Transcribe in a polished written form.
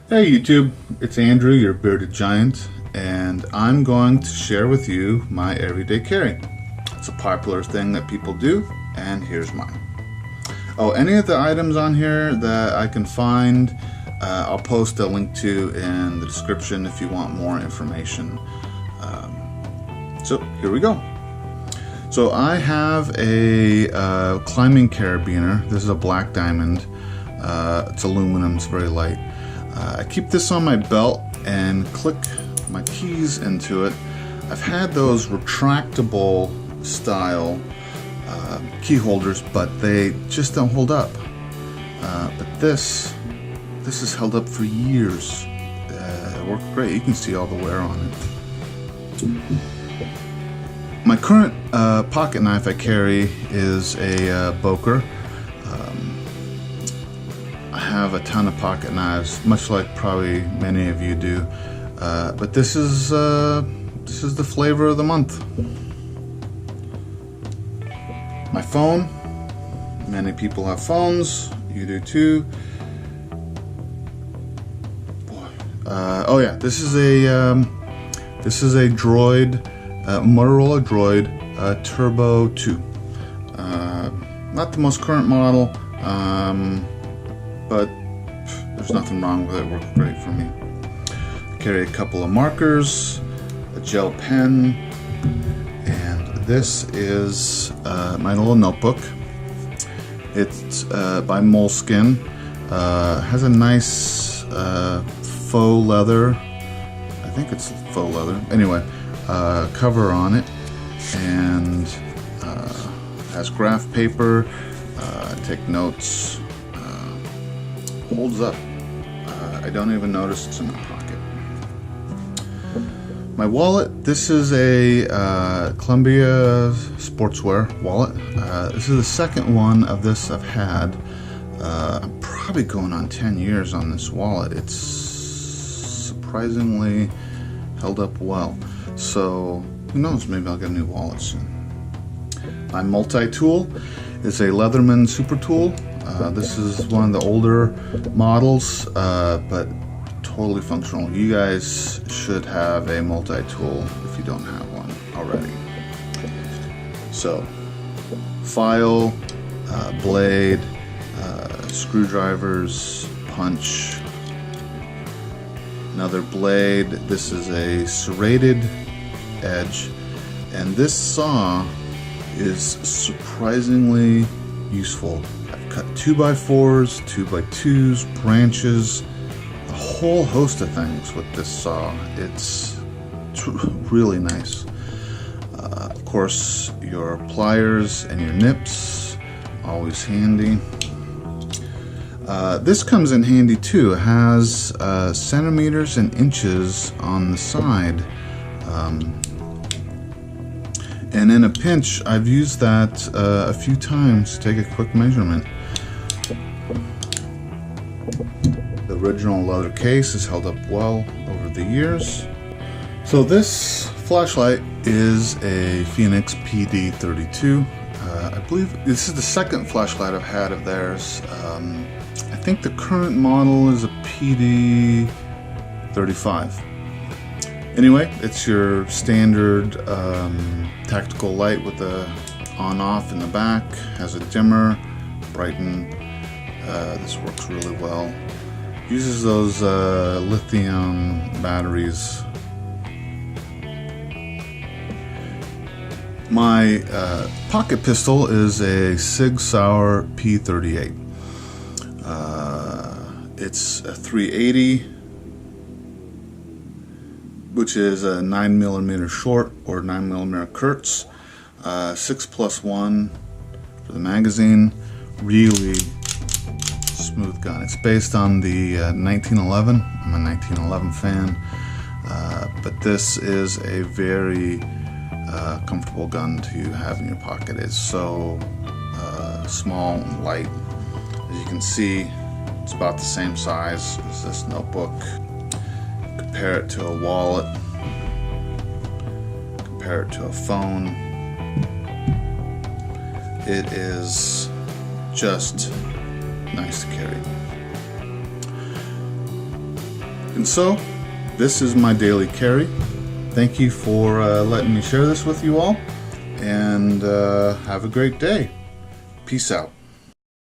Hey YouTube, it's Andrew, your bearded giant, and I'm going to share with you my everyday carry. It's a popular thing that people do, and here's mine. Oh, any of the items on here that I can find, I'll post a link to in the description if you want more information. So here we go. So I have a climbing carabiner. This is a black diamond. It's aluminum, it's very light. I keep this on my belt and click my keys into it. I've had those retractable style key holders, but they just don't hold up. But this has held up for years. It worked great. You can see all the wear on it. My current pocket knife I carry is a Boker. I have a ton of pocket knives, much like probably many of you do, but this is the flavor of the month. My phone. Many people have phones. You do too. Oh yeah, this is a Droid, Motorola Droid Turbo 2. Not the most current model. But there's nothing wrong with it. It worked great for me. I carry a couple of markers, a gel pen, and this is my little notebook. It's by Moleskine. Has a nice faux leather, I think it's faux leather, anyway, cover on it, and has graph paper. Take notes. Holds up. I don't even notice it's in my pocket. My wallet. This is a Columbia sportswear wallet. This is the second one of this I've had. I'm probably going on 10 years on this wallet. It's surprisingly held up well. So who knows? Maybe I'll get a new wallet soon. My multi-tool is a Leatherman Supertool. This is one of the older models, but totally functional. You guys should have a multi-tool if you don't have one already. So, file, blade, screwdrivers, punch, another blade. This is a serrated edge, and this saw is surprisingly useful. I've cut 2x4s, 2x2s, branches, a whole host of things with this saw. It's really nice. Of course, your pliers and your nips, always handy. This comes in handy too. It has centimeters and inches on the side. And in a pinch, I've used that a few times to take a quick measurement. The original leather case has held up well over the years. So this flashlight is a Fenix PD 32. I believe this is the second flashlight I've had of theirs. I think the current model is a PD 35. Anyway, it's your standard tactical light with the on-off in the back. Has a dimmer, brighten. This works really well. Uses those lithium batteries. My pocket pistol is a Sig Sauer P238. It's a 380. Which is a 9mm short or 9mm Kurtz, 6+1 for the magazine. Really smooth gun. It's based on the 1911. I'm a 1911 fan, but this is a very comfortable gun to have in your pocket. It's so small and light. As you can see, it's about the same size as this notebook. Compare it to a wallet, compare it to a phone. It is just nice to carry. And so, this is my daily carry. Thank you for letting me share this with you all, and have a great day. Peace out.